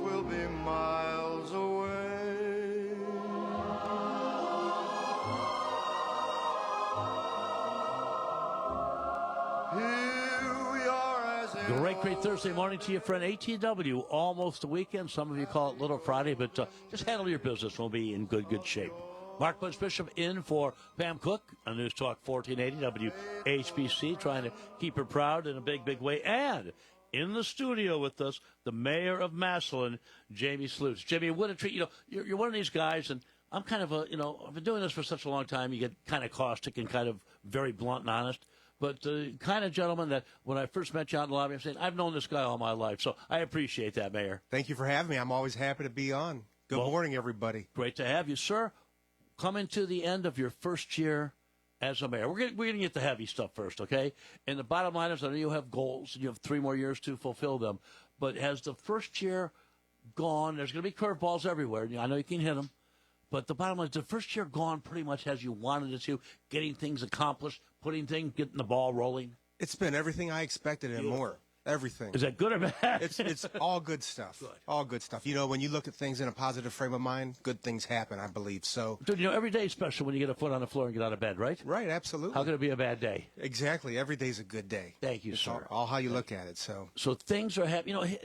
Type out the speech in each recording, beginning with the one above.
will be miles away. Here we are as in Great Thursday morning to you, friend. ATW, almost a weekend. Some of you call it Little Friday, but just handle your business. We'll be in good shape. Mark Bush Bishop in for Pam Cook on News Talk 1480 WHBC, trying to keep her proud in a big way. And in the studio with us, the mayor of Massillon, Jamie Slutz. Jamie, what a treat. You know, you're one of these guys, and I'm kind of I've been doing this for such a long time, you get kind of caustic and kind of very blunt and honest. But the kind of gentleman that when I first met you out in the lobby, I'm saying, I've known this guy all my life. So I appreciate that, Mayor. Thank you for having me. I'm always happy to be on. Good morning, everybody. Great to have you, sir. Coming to the end of your first year as a mayor. We're going to get the heavy stuff first, okay? And the bottom line is I know you have goals, and you have 3 more years to fulfill them. But has the first year gone? There's going to be curveballs everywhere. I know you can hit them. But the bottom line is the first year gone pretty much as you wanted it to, getting things accomplished, getting the ball rolling? It's been everything I expected and more. Everything. Is that good or bad? It's all good stuff. Good. All good stuff. You know, when you look at things in a positive frame of mind, good things happen, I believe. So, Dude, every day is special when you get a foot on the floor and get out of bed, right? Right, absolutely. How could it be a bad day? Exactly. Every day's a good day. Thank you, It's sir. all how you look at it. So things are happening.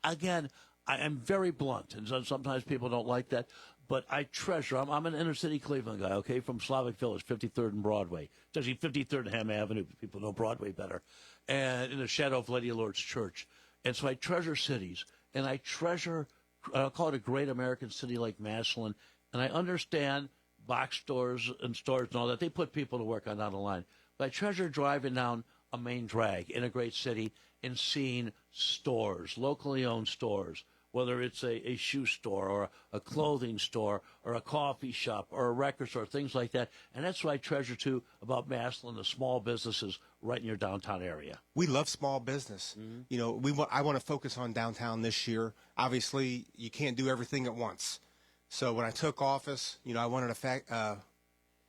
Again, I am very blunt, and sometimes people don't like that. But I treasure. I'm an inner city Cleveland guy, okay, from Slavic Village, 53rd and Broadway. It's actually 53rd and Ham Avenue. People know Broadway better. And in the shadow of Lady Lourdes Church. And so I treasure cities. And I treasure, I'll call it a great American city like Massillon. And I understand box stores and all that. They put people to work on down the line. But I treasure driving down a main drag in a great city and seeing stores, locally owned stores, whether it's a shoe store or a clothing store or a coffee shop or a record store, things like that. And that's what I treasure, too, about Massillon, the small businesses right in your downtown area. we love small business. Mm-hmm. You know, I want to focus on downtown this year. Obviously, you can't do everything at once. So when I took office, I wanted to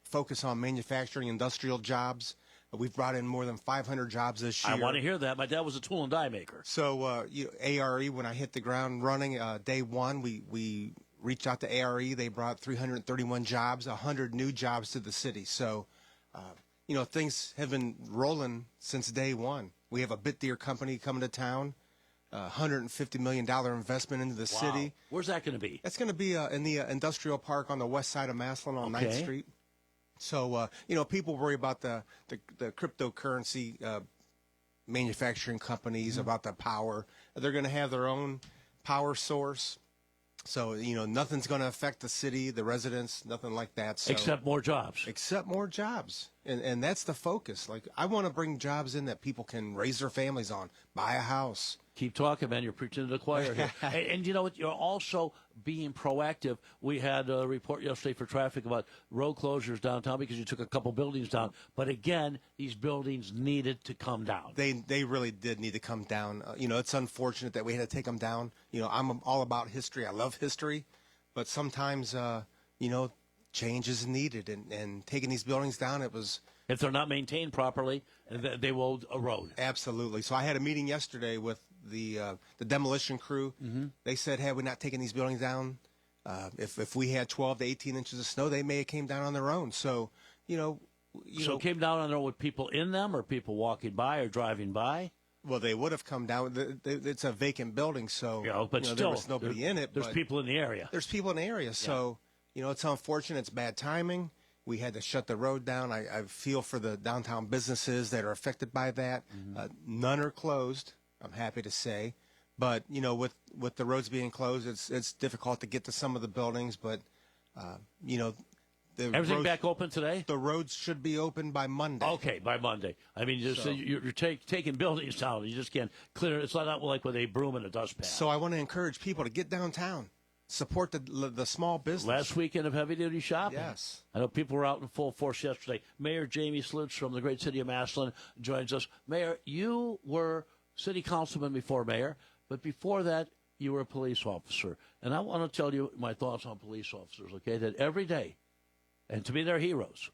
focus on manufacturing, industrial jobs. We've brought in more than 500 jobs this year. I want to hear that. My dad was a tool and die maker. So, ARE, when I hit the ground running, day one, we reached out to ARE. They brought 331 jobs, 100 new jobs to the city. So, things have been rolling since day one. We have a bit deer company coming to town, $150 million investment into the city. Where's that going to be? That's going to be in the industrial park on the west side of Massillon on 9th Street. So, people worry about the cryptocurrency manufacturing companies, about the power. They're going to have their own power source. So, nothing's going to affect the city, the residents, nothing like that. So, Except more jobs. Except more jobs. And that's the focus. Like, I want to bring jobs in that people can raise their families on, buy a house. Keep talking, man. You're preaching to the choir here. and you know what? You're also being proactive. We had a report yesterday for traffic about road closures downtown because you took a couple buildings down. But again, these buildings needed to come down. They really did need to come down. It's unfortunate that we had to take them down. I'm all about history. I love history. But sometimes, change is needed. And taking these buildings down, it was... If they're not maintained properly, they will erode. Absolutely. So I had a meeting yesterday with the demolition crew. Mm-hmm. They said, had we not taken these buildings down, if we had 12 to 18 inches of snow, they may have came down on their own. So, So it came down on their own with people in them or people walking by or driving by? Well, they would have come down. It's a vacant building, so but still, there was nobody in it. There's people in the area. There's people in the area. So, it's unfortunate. It's bad timing. We had to shut the road down. I feel for the downtown businesses that are affected by that. Mm-hmm. None are closed, I'm happy to say. But, with the roads being closed, it's difficult to get to some of the buildings. But, everything back open today? The roads should be open by Monday. Okay, by Monday. I mean, you're taking buildings down. You just can't clear it. It's not like with a broom and a dustpan. So I want to encourage people to get downtown. Support the small business. Last weekend of heavy-duty shopping. Yes. I know people were out in full force yesterday. Mayor Jamie Slutz from the great city of Massillon joins us. Mayor, you were city councilman before mayor, but before that, you were a police officer. And I want to tell you my thoughts on police officers, okay, that every day, and to me they're heroes,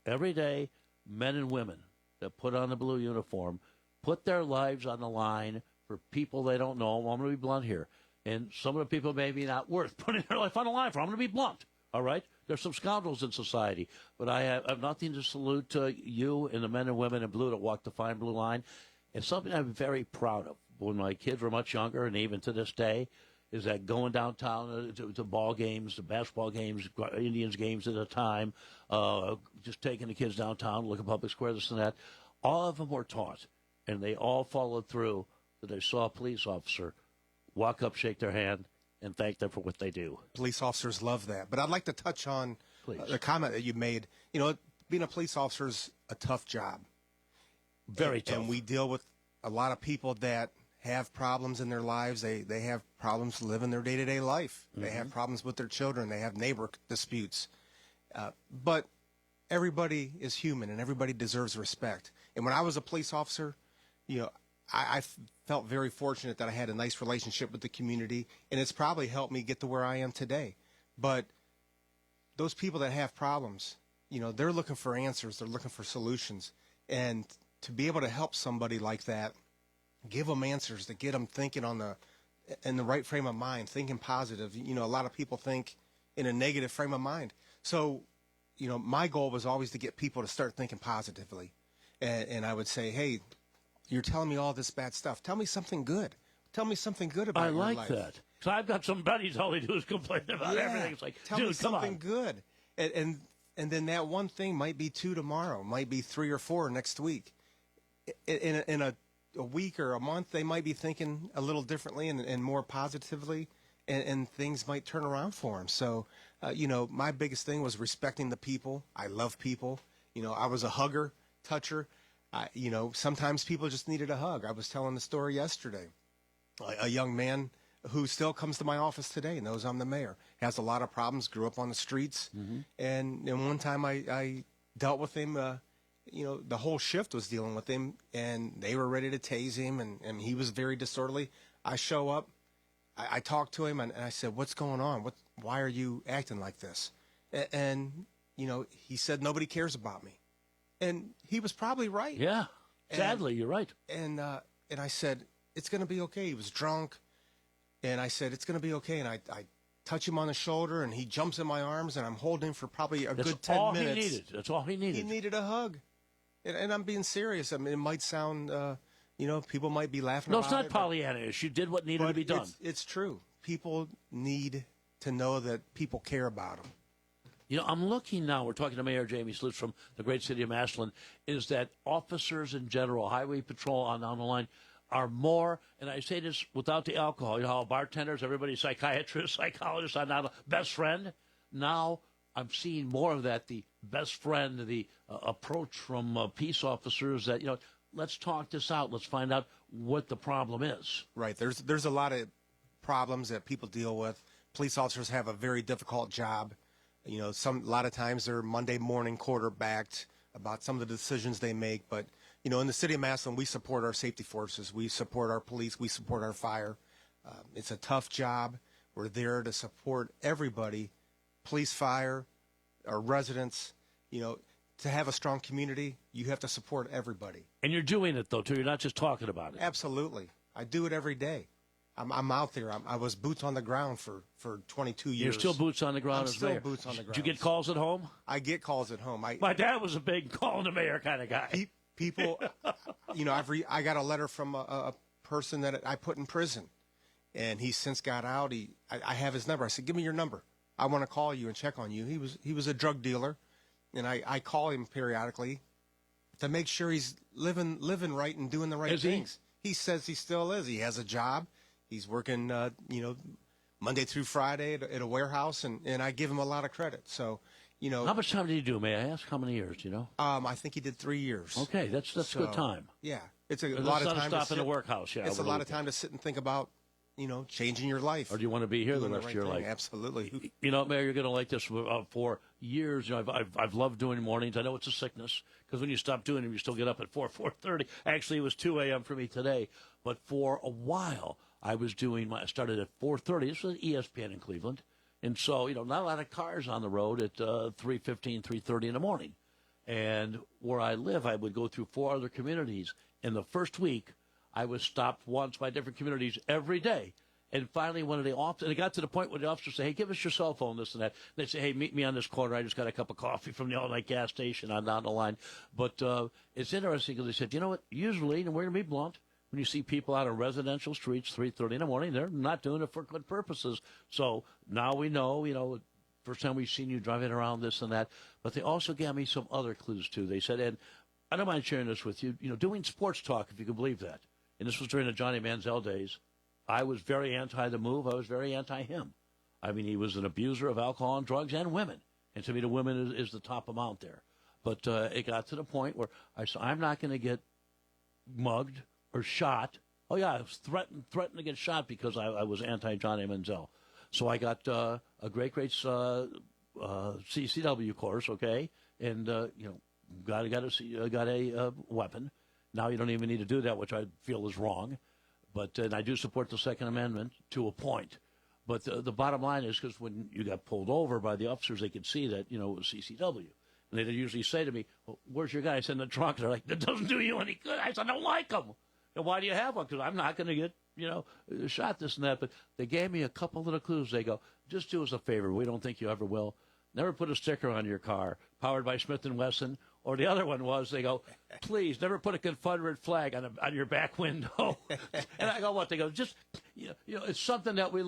every day, men and women that put on the blue uniform put their lives on the line for people they don't know. I'm going to be blunt here. And some of the people maybe not worth putting their life on the line for. I'm going to be blunt, all right? There's some scoundrels in society, but I have nothing to salute to you and the men and women in blue that walk the fine blue line. It's something I'm very proud of. When my kids were much younger, and even to this day, is that going downtown to ball games, to basketball games, Indians games at a time, just taking the kids downtown, look at public square, this and that. All of them were taught, and they all followed through that they saw a police officer walk up, shake their hand, and thank them for what they do. Police officers love that. But I'd like to touch on the comment that you made. You know, being a police officer is a tough job. Very tough. And we deal with a lot of people that have problems in their lives. They have problems living their day-to-day life. They have problems with their children. They have neighbor disputes. But everybody is human, and everybody deserves respect. And when I was a police officer, you know, I felt very fortunate that I had a nice relationship with the community, and it's probably helped me get to where I am today. But those people that have problems, you know, they're looking for answers. They're looking for solutions. And to be able to help somebody like that, give them answers to get them thinking in the right frame of mind, thinking positive. You know, a lot of people think in a negative frame of mind. So, you know, my goal was always to get people to start thinking positively. And I would say, hey, you're telling me all this bad stuff. Tell me something good. Tell me something good about your life. I like that. So I've got some buddies, all they do is complain about everything. It's like, tell dude, me come something on. good. And then that one thing might be 2 tomorrow, might be 3 or 4 next week. In a week or a month, they might be thinking a little differently and more positively, and things might turn around for them. So, you know, my biggest thing was respecting the people. I love people. You know, I was a hugger, toucher. You know, sometimes people just needed a hug. I was telling the story yesterday. A young man who still comes to my office today, knows I'm the mayor, has a lot of problems, grew up on the streets. And one time I dealt with him, you know, the whole shift was dealing with him, and they were ready to tase him, and he was very disorderly. I show up, I talked to him, and I said, what's going on? Why are you acting like this? And, you know, he said, nobody cares about me. And he was probably right. Yeah, sadly, you're right. And I said, it's going to be okay. He was drunk. And I said, it's going to be okay. And I touch him on the shoulder, and he jumps in my arms, and I'm holding him for probably a good 10 minutes. He needed. That's all he needed. He needed a hug. And I'm being serious. I mean, it might sound, you know, people might be laughing No, about it. it's not Pollyanna-ish. You did what needed to be done. It's true. People need to know that people care about them. You know, I'm looking now, we're talking to Mayor Jamie Slutz from the great city of Massillon, is that officers in general, highway patrol on the line, are more, and I say this without the alcohol, you know how bartenders, everybody's psychiatrist, psychologist, I'm not a best friend. Now I'm seeing more of that, the best friend, the approach from peace officers that, you know, let's talk this out, let's find out what the problem is. Right. There's a lot of problems that people deal with. Police officers have a very difficult job. You know, a lot of times they're Monday morning quarterbacked about some of the decisions they make. But, you know, in the city of Massillon, we support our safety forces. We support our police. We support our fire. It's a tough job. We're there to support everybody, police, fire, our residents. You know, to have a strong community, you have to support everybody. And you're doing it, though, too. You're not just talking about it. Absolutely. I do it every day. I'm out there. I was boots on the ground for 22 years. You're still boots on the ground I'm as still mayor. boots on the ground. Did you get calls at home? I get calls at home. My dad was a big calling the mayor kind of guy. People, you know, I got a letter from a person that I put in prison, and he's since got out. I have his number. I said, give me your number. I want to call you and check on you. He was a drug dealer, and I call him periodically to make sure he's living right and doing the right things. He says he still is. He has a job. He's working, you know, Monday through Friday at a warehouse, and I give him a lot of credit. So, you know. How much time did he do, may I ask? How many years, you know? I think he did 3 years. Okay, that's good time. Yeah. It's a lot of time to stop in the workhouse, yeah. It's a lot of time to sit and think about, you know, changing your life. Or do you want to be here the rest of your life? Absolutely. You know, Mayor, you're going to like this. For years, you know, I've loved doing mornings. I know it's a sickness, because when you stop doing them, you still get up at 4:30. Actually, it was 2 a.m. for me today. But for a while, I started at 4:30. This was ESPN in Cleveland. And so, you know, not a lot of cars on the road at 3:15, 3:30 in the morning. And where I live, I would go through 4 other communities. In the first week, I was stopped once by different communities every day. And finally, one of the officers, and it got to the point where the officers say, hey, give us your cell phone, this and that. And they say, hey, meet me on this corner. I just got a cup of coffee from the all-night gas station on down the line. But it's interesting because they said, you know what, usually, and we're going to be blunt, when you see people out on residential streets 3:30 in the morning, they're not doing it for good purposes. So now we know, first time we've seen you driving around this and that. But they also gave me some other clues, too. They said, and I don't mind sharing this with you, doing sports talk, if you can believe that. And this was during the Johnny Manziel days. I was very anti the move. I was very anti him. I mean, he was an abuser of alcohol and drugs and women. And to me, the women is the top amount there. But it got to the point where I said, I'm not going to get mugged or shot. Oh, yeah, I was threatened to get shot because I was anti-Johnny Manziel. So I got a great CCW course, okay? And, got a weapon. Now you don't even need to do that, which I feel is wrong. But and I do support the Second Amendment to a point. But the bottom line is because when you got pulled over by the officers, they could see that, it was CCW. And they'd usually say to me, well, where's your guy? I said, in the trunk. They're like, that doesn't do you any good. I said, I don't like him. And why do you have one? Because I'm not going to get, shot, this and that. But they gave me a couple little clues. They go, just do us a favor. We don't think you ever will. Never put a sticker on your car, powered by Smith & Wesson. Or the other one was, they go, please, never put a Confederate flag on your back window. And I go, what? They go, just, it's something that we,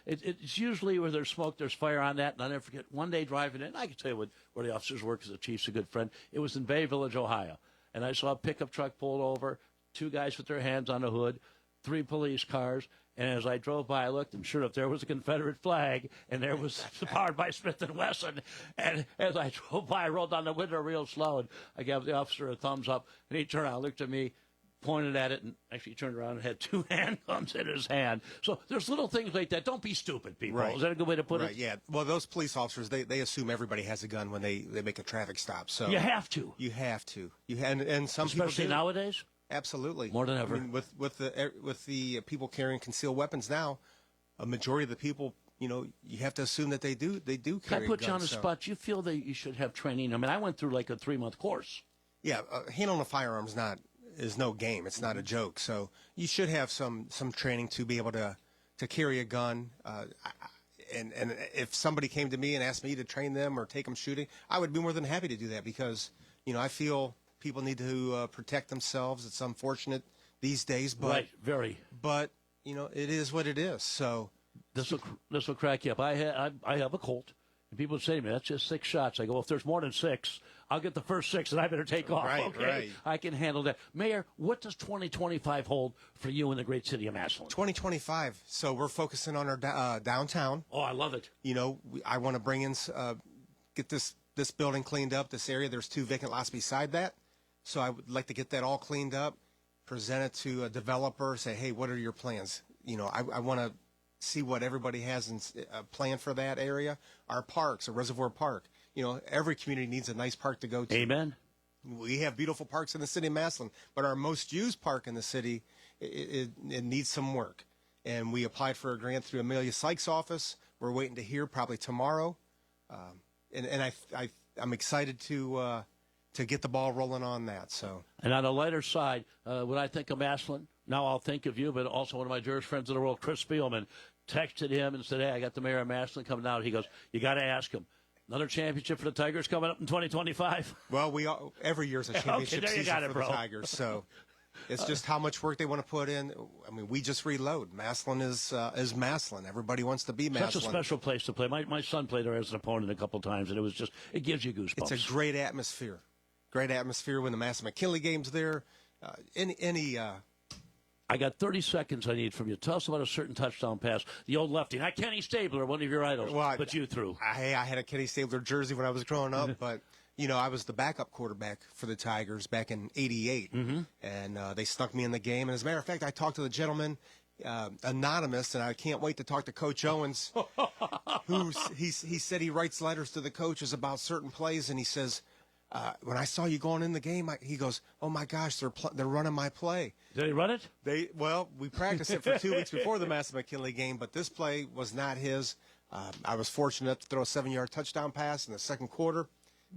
it's usually where there's smoke, there's fire on that. And I'll never forget, one day driving in, I can tell you where the officers work because the chief's a good friend. It was in Bay Village, Ohio. And I saw a pickup truck pulled over, 2 guys with their hands on the hood, 3 police cars. And as I drove by, I looked, and sure enough, there was a Confederate flag, and there was powered by Smith & Wesson. And as I drove by, I rolled down the window real slow, and I gave the officer a thumbs up. And he turned around, looked at me, pointed at it, and actually turned around and had 2 handguns in his hand. So there's little things like that. Don't be stupid, people. Right. Is that a good way to put it? Right, yeah. Well, those police officers, they assume everybody has a gun when they make a traffic stop. So you have to. You have to. And some Especially people do. nowadays? Absolutely. More than ever. I mean, with the people carrying concealed weapons now, a majority of the people, you have to assume that they do carry guns. Can I put you on the spot? You feel that you should have training? I mean, I went through like a 3-month course. Yeah, handling a firearm is no game. It's not a joke. So you should have some training to be able to carry a gun. And if somebody came to me and asked me to train them or take them shooting, I would be more than happy to do that because, I feel people need to protect themselves. It's unfortunate these days, but right, very. But it is what it is. So this will crack you up. I have a Colt, and people say to me, "That's just 6 shots." I go, "If there's more than 6, I'll get the first 6, and I better take off." Right, okay, right. I can handle that. Mayor, what does 2025 hold for you in the great city of Massillon? 2025. So we're focusing on our downtown. Oh, I love it. I want to bring in, get this building cleaned up. This area, there's 2 vacant lots beside that. So I would like to get that all cleaned up, present it to a developer, say, hey, what are your plans? I want to see what everybody has in plan for that area. Our parks, a reservoir park. Every community needs a nice park to go to. Amen. We have beautiful parks in the city of Massillon, but our most used park in the city, it needs some work. And we applied for a grant through Amelia Sykes' office. We're waiting to hear probably tomorrow. And I'm excited to get the ball rolling on that. So. And on the lighter side, when I think of Massillon, now I'll think of you, but also one of my dearest friends in the world, Chris Spielman, texted him and said, hey, I got the mayor of Massillon coming down. He goes, you got to ask him. Another championship for the Tigers coming up in 2025? Well, every year is a championship season for bro. the Tigers. So it's just how much work they want to put in. I mean, we just reload. Massillon is Massillon. Everybody wants to be Massillon. Such a special place to play. My son played there as an opponent a couple times, and it gives you goosebumps. It's a great atmosphere. Great atmosphere when the Massillon-McKinley game's there. I got 30 seconds I need from you. Tell us about a certain touchdown pass. The old lefty, not Kenny Stabler, one of your idols, but you threw. I had a Kenny Stabler jersey when I was growing up, but I was the backup quarterback for the Tigers back in '88, and they snuck me in the game. And as a matter of fact, I talked to the gentleman, anonymous, and I can't wait to talk to Coach Owens, he said he writes letters to the coaches about certain plays, and he says, when I saw you going in the game, he goes, "Oh my gosh, they're running my play." Did he run it? We practiced it for 2 weeks before the Massillon-McKinley game, but this play was not his. I was fortunate to throw a 7-yard touchdown pass in the second quarter.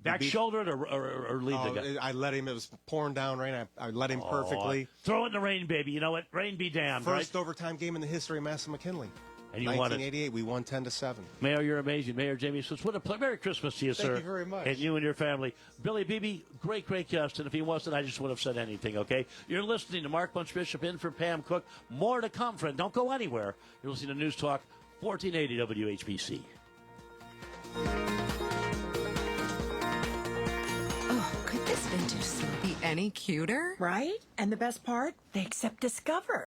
Back shouldered or lead the guy? I let him. It was pouring down rain. I let him perfectly. Throw it in the rain, baby. You know what? Rain be damned, First right? overtime game in the history of Massillon McKinley. And you won it. 1988, we won 10-7. Mayor, you're amazing. Mayor Jamie Slutz, what a Merry Christmas to you, sir. Thank you very much. And you and your family. Billy Beebe, great guest. And if he wasn't, I just would have said anything, okay? You're listening to Mark Bunch Bishop in for Pam Cook. More to come, friend. Don't go anywhere. You're listening to News Talk 1480 WHBC. Oh, could this vintage suit be any cuter? Right? And the best part, they accept Discover.